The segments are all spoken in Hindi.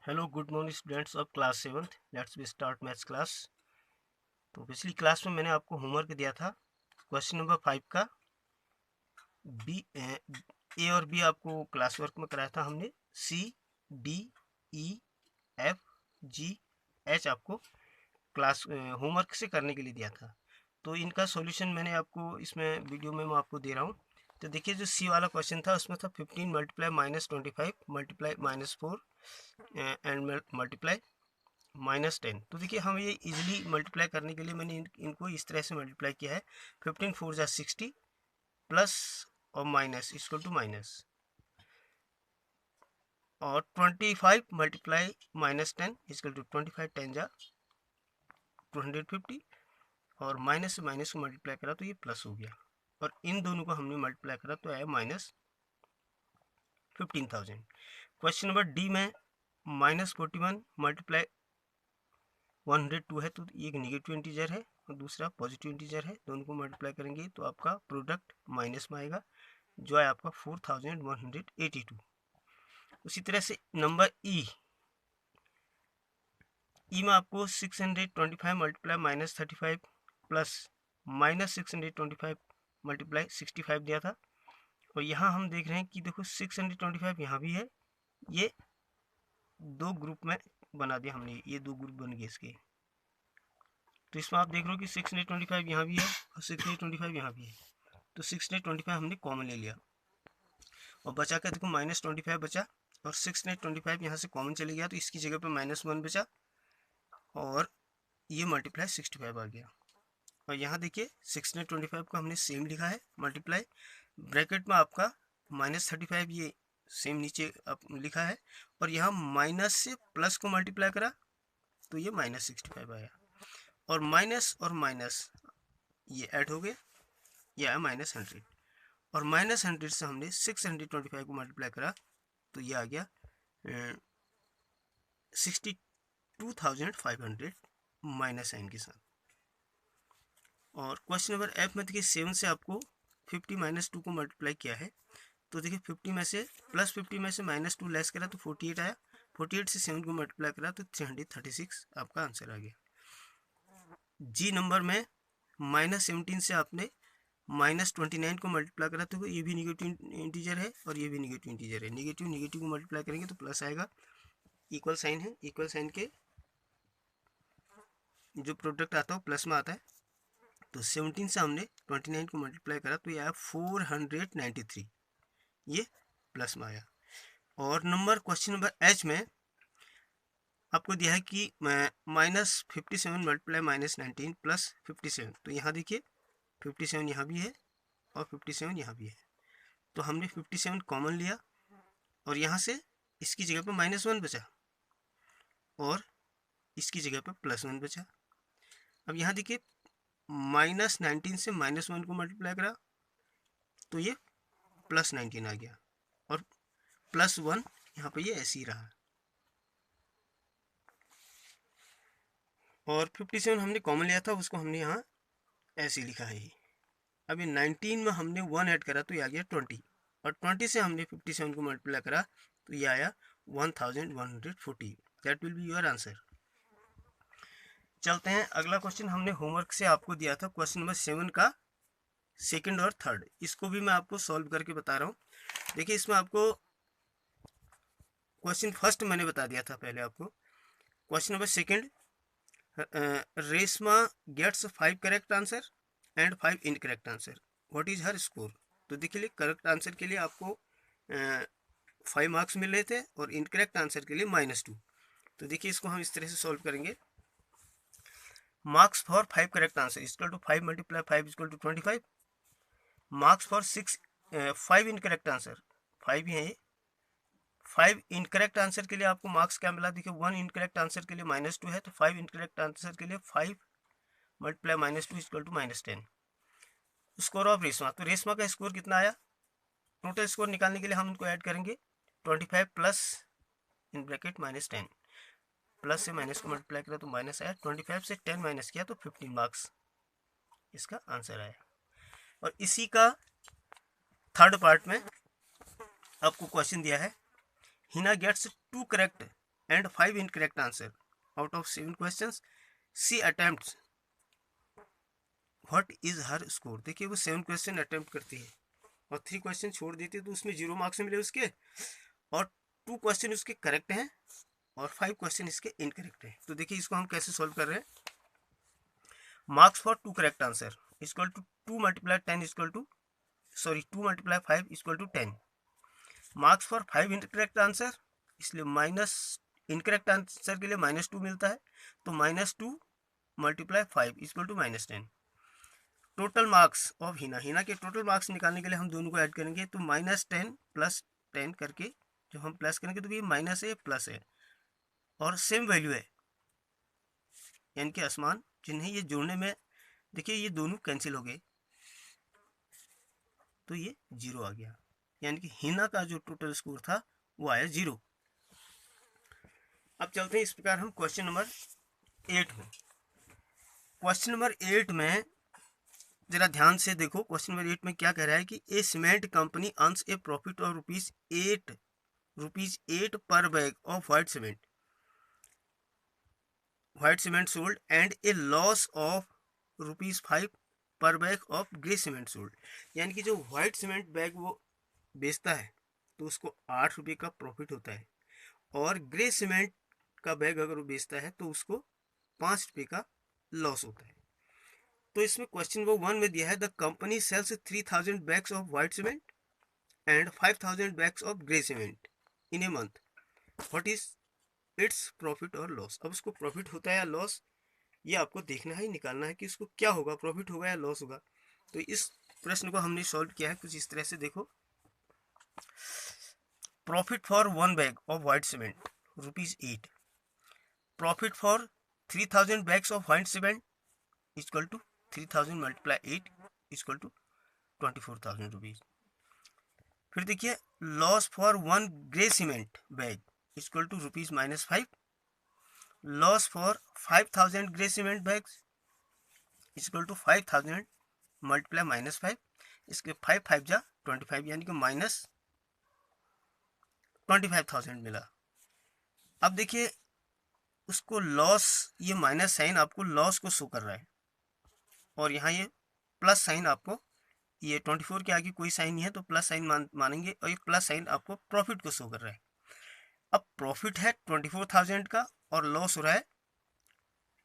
Hello good morning students of class 7th। Let's be start maths class. तो पिछली क्लास में मैंने आपको होमवर्क दिया था क्वेश्चन नंबर 5 का। बी ए और बी आपको क्लास वर्क में कराया था हमने। C D E F G H आपको क्लास होमवर्क से करने के लिए दिया था। तो इनका सॉल्यूशन मैंने आपको इसमें वीडियो में मैं आपको दे रहा हूँ। तो देखिए जो सी वाला क्वेश्चन था उसमें था 15 मल्टीप्लाई -25 मल्टीप्लाई -4 एंड मल्टीप्लाई -10। तो देखिए हम ये इजीली मल्टीप्लाई करने के लिए मैंने इनको इस तरह से मल्टीप्लाई किया है। 15 4 जा 60 प्लस और माइनस इक्वल टू माइनस, और 25 मल्टीप्लाई -10 इक्वल टू 25 10 जा 250, और माइनस से माइनस को मल्टीप्लाई करा तो ये प्लस हो गया, और इन दोनों को हमने मल्टीप्लाई करा तो आया -15,000। क्वेश्चन नंबर डी में -41 मल्टीप्लाई 102 है, तो एक निगेटिव इंटीजर है और दूसरा पॉजिटिव इंटीजर है। दोनों को मल्टीप्लाई करेंगे तो आपका प्रोडक्ट माइनस में आएगा, जो है आपका 4182। उसी तरह से नंबर ई में आपको 625 मल्टीप्लाई -35 प्लस -625 मल्टीप्लाई 65 दिया था। और यहाँ हम देख रहे हैं कि देखो 625 यहाँ भी है, ये दो ग्रुप में बना दिया हमने, ये दो ग्रुप बन गए इसके। तो इसमें आप देख रहे हो कि 625 यहाँ भी है और 625 यहाँ भी है, तो 625 हमने कॉमन ले लिया और बचा क्या, देखो -25 बचा, और 625 यहाँ से कॉमन चले गया तो इसकी जगह पे -1 बचा, और ये मल्टीप्लाई 65 आ गया। और यहाँ देखिए 625 को हमने सेम लिखा है मल्टीप्लाई, ब्रैकेट में आपका -35 ये सेम नीचे लिखा है, और यहाँ माइनस से प्लस को मल्टीप्लाई करा तो ये -65 आया, और माइनस ये ऐड हो गए, ये आया -100, और -100 से हमने 625 को मल्टीप्लाई करा तो ये आ गया 62,500 माइनस साइन के साथ। और क्वेश्चन नंबर एफ में देखिए 7 से आपको 50 -2 को मल्टीप्लाई किया है, तो देखिए 50 में से +50 में से -2 लेस करा तो 48 आया, 48 से 7 को मल्टीप्लाई करा तो 336 आपका आंसर आ गया। जी नंबर में -17 से आपने -29 को मल्टीप्लाई करा तो ये भी निगेटिव इंटीजर है और ये भी निगेटिव इंटीजर है, निगेटिव निगेटिव को मल्टीप्लाई करेंगे तो प्लस आएगा, इक्वल साइन है, इक्वल साइन के जो प्रोडक्ट आता है वो प्लस में आता है। तो 17 से हमने 29 को मल्टीप्लाई करा तो ये आया 493, ये प्लस में आया। और नंबर क्वेश्चन नंबर एच में आपको दिया है कि -57 मल्टीप्लाई -19 प्लस 57, तो यहाँ देखिए 57 यहाँ भी है और 57 यहाँ भी है, तो हमने 57 कॉमन लिया और यहाँ से इसकी जगह पे -1 बचा और इसकी जगह पे +1 बचा। अब यहाँ देखिए -19 से -1 को मल्टीप्लाई करा तो ये +19 आ गया, और +1 यहाँ पे ये ऐसे ही रहा, और 57 हमने कॉमन लिया था उसको हमने यहाँ ऐसे लिखा है। अभी 19 में हमने 1 ऐड करा तो ये आ गया 20, और 20 से हमने 57 को मल्टीप्लाई करा तो ये आया 1140। That will be your answer. चलते हैं अगला क्वेश्चन, हमने होमवर्क से आपको दिया था क्वेश्चन नंबर 7 का सेकंड और थर्ड, इसको भी मैं आपको सॉल्व करके बता रहा हूँ। देखिए इसमें आपको क्वेश्चन फर्स्ट मैंने बता दिया था पहले आपको। Question number second, Reshma gets 5 correct answer and 5 incorrect answer, what is her score. तो देखिए करेक्ट आंसर के लिए आपको 5 मार्क्स मिल रहे थे और इनकरेक्ट आंसर के लिए -2। तो देखिए इसको हम इस तरह से सॉल्व करेंगे। Marks for 5 correct answer equal to 5 multiply 5 equal to 25। Marks for 5 incorrect answer, 5 ही है ये। 5 इनकरेक्ट आंसर के लिए आपको मार्क्स क्या मिला, देखिए 1 इनकरेक्ट आंसर के लिए -2 है, तो 5 इनकरेक्ट आंसर के लिए 5 multiply -2 equal to -10। Score of Reshma, तो रेशमा का स्कोर कितना आया, टोटल स्कोर निकालने के लिए हम उनको ऐड करेंगे 25 प्लस इन ब्रैकेट -10, प्लस से माइनस को मल्टीप्लाई करा तो माइनस आया, 25 से 10 माइनस किया तो 15 मार्क्स इसका आंसर आया। और इसी का थर्ड पार्ट में आपको क्वेश्चन दिया है, Hina gets 2 correct and 5 incorrect answer. Out of 7 questions, she attempts. What is her score? देखिए वो 7 क्वेश्चन अटेम्प्ट करती है और 3 क्वेश्चन छोड़ देती है, तो उसमें 0 मार्क्स मिले उसके, और 2 क्वेश्चन उसके करेक्ट हैं और 5 क्वेश्चन इसके इनकरेक्ट हैं। तो देखिए इसको हम कैसे सॉल्व कर रहे हैं। Marks for 2 correct answer equal to 2 multiply 10 equal to 2 multiply 5 equal to 10। Marks for 5 incorrect answer, इसलिए माइनस इनकरेक्ट आंसर के लिए -2 मिलता है, तो -2 multiply 5 equal to -10। Total marks of Hina के टोटल मार्क्स निकालने के लिए हम दोनों को ऐड करेंगे, तो -10 प्लस 10 करके जो हम प्लस करेंगे तो ये माइनस है प्लस है और सेम वैल्यू है, यानी कि असमान चिन्ह है। ये जोड़ने में देखिए ये दोनों कैंसिल हो गए, तो ये 0 आ गया, यानी कि हिना का जो टोटल स्कोर था वो आया 0। अब चलते हैं इस प्रकार हम क्वेश्चन नंबर 8 में। क्वेश्चन नंबर 8 में जरा ध्यान से देखो, क्वेश्चन नंबर 8 में क्या कह रहा है कि a cement company earns a profit of ₹8 per bag of white cement sold and a loss of ₹5 per bag of grey cement sold. यानी कि जो व्हाइट सीमेंट बैग वो बेचता है तो उसको ₹8 का प्रॉफिट होता है, और ग्रे सीमेंट का बैग अगर वो बेचता है तो उसको ₹5 का लॉस होता है। तो इसमें क्वेश्चन नंबर 1 में दिया है the company sells 3000 bags of white cement and 5000 bags of grey cement in a month, what is its profit और लॉस। अब उसको प्रॉफिट होता है या लॉस, ये आपको देखना है, निकालना है कि उसको क्या होगा, प्रॉफिट होगा या लॉस होगा। तो इस प्रश्न को हमने सॉल्व किया है कुछ इस तरह से। देखो, profit for 1 bag of white cement ₹8, profit for 3000 bags of white cement equal to 3000 multiply 8 equal to 24,000 rupees. फिर देखिए loss for 1 grey cement bag equal to ₹-5, loss for 5000 grey cement bags equal to 5000 multiply -5, इसके 5 5 जा 25, यानी कि -25,000 मिला। अब देखिए उसको लॉस, ये माइनस साइन आपको लॉस को शो कर रहा है, और यहाँ ये प्लस साइन आपको, ये 24 के आगे कोई साइन नहीं है तो प्लस साइन मानेंगे, और ये प्लस साइन आपको प्रॉफिट को शो कर रहा है। अब प्रॉफिट है 24,000 का और लॉस हो रहा है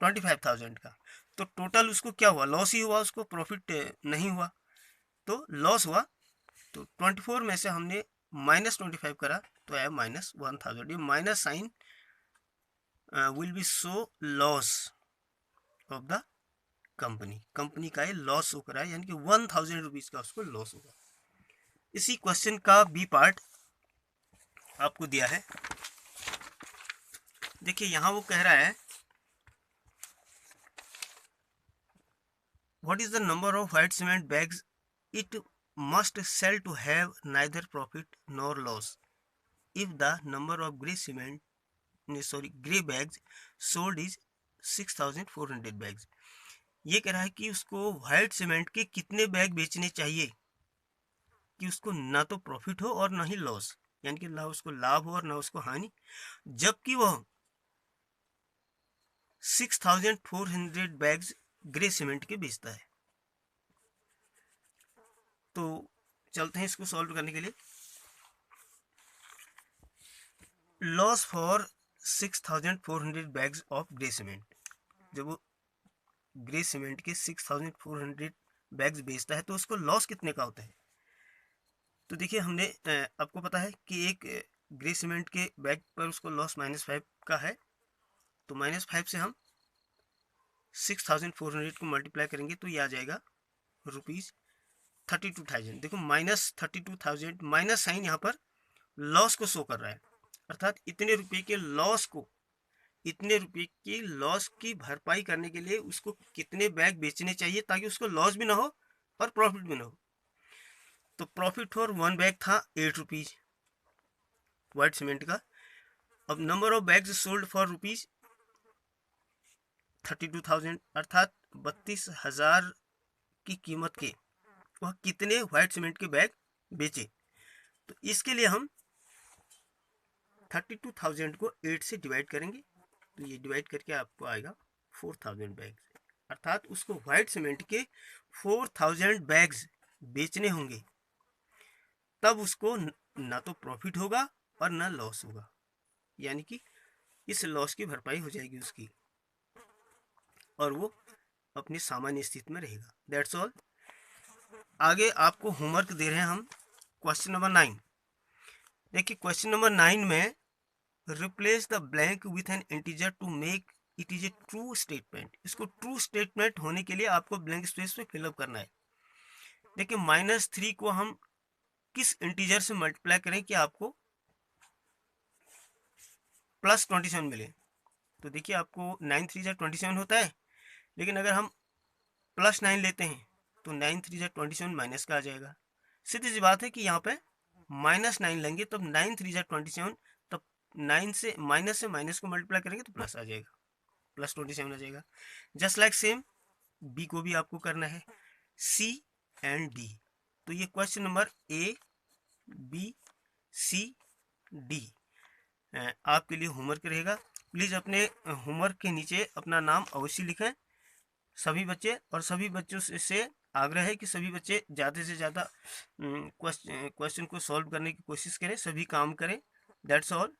25,000 का, तो टोटल उसको क्या हुआ, लॉस ही हुआ, उसको प्रॉफिट नहीं हुआ, तो लॉस हुआ। तो 24 में से हमने -25 करा तो आया -1000। ये minus sign will be show loss of the company का ये लॉस शो करा है, यानी कि 1000 रुपीज का उसको लॉस होगा। इसी क्वेश्चन का बी पार्ट आपको दिया है। देखिए यहाँ वो कह रहा है what is the number of white cement bags it must sell to have neither profit nor loss if the number of grey bags sold is 6400 bags। ये कह रहा है कि उसको व्हाइट सीमेंट के कितने बैग बेचने चाहिए कि उसको ना तो प्रॉफिट हो और ना ही लॉस, यानी कि ना उसको लाभ हो और ना उसको हानि, जबकि वह 6400 बैग्स ग्रे सीमेंट के बेचता है। तो चलते हैं इसको सॉल्व करने के लिए। Loss for 6400 bags of grey cement, जब वो ग्रे सीमेंट के 6400 बैग्स बेचता है तो उसको लॉस कितने का होता है। तो देखिए हमने आपको पता है कि एक ग्रे सीमेंट के बैग पर उसको लॉस -5 का है, तो -5 से हम 6400 को मल्टीप्लाई करेंगे तो ये आ जाएगा ₹32,000। देखो -32,000, माइनस साइन यहाँ पर लॉस को शो कर रहा है, अर्थात इतने रुपए के लॉस की भरपाई करने के लिए उसको कितने बैग बेचने चाहिए ताकि उसको लॉस भी ना हो और प्रॉफिट भी ना हो। तो प्रॉफिट फॉर 1 बैग था ₹8 व्हाइट सीमेंट का। अब number of bags sold for ₹32,000, अर्थात 32,000 की कीमत के वह कितने व्हाइट सीमेंट के बैग बेचे। तो इसके लिए हम 32,000 को 8 से डिवाइड करेंगे तो ये डिवाइड करके आपको आएगा 4,000 बैग्स, अर्थात उसको वाइट सीमेंट के 4,000 बैग्स बेचने होंगे, तब उसको ना तो प्रॉफिट होगा और ना लॉस होगा, यानी कि इस लॉस की भरपाई हो जाएगी उसकी और वो अपनी सामान्य स्थिति में रहेगा। That's all. आगे आपको होमवर्क दे रहे हैं हम क्वेश्चन नंबर 9। देखिए क्वेश्चन नंबर 9 में replace the blank with an integer to make it is a true statement. इसको ट्रू स्टेटमेंट होने के लिए आपको ब्लैंक स्पेस में फिलअप करना है। देखिए -3 को हम किस इंटीजर से मल्टीप्लाई करें कि आपको +27 मिले। तो देखिए आपको 9 3 जा 27 होता है, लेकिन अगर हम +9 लेते हैं तो 9 3 जा 27 माइनस का आ जाएगा। सीधी सी बात है कि यहाँ पे -9 लेंगे तब 9 3 जा 27, तब 9 से माइनस को मल्टीप्लाई करेंगे तो प्लस आ जाएगा, +27 आ जाएगा। जस्ट लाइक सेम बी को भी आपको करना है, सी एंड डी। तो ये question number A B C D आपके लिए होमवर्क रहेगा। प्लीज़ अपने होमवर्क के नीचे अपना नाम अवश्य लिखें सभी बच्चे, और सभी बच्चों से आग्रह है कि सभी बच्चे ज़्यादा से ज़्यादा क्वेश्चन को सॉल्व करने की कोशिश करें, सभी काम करें। That's all.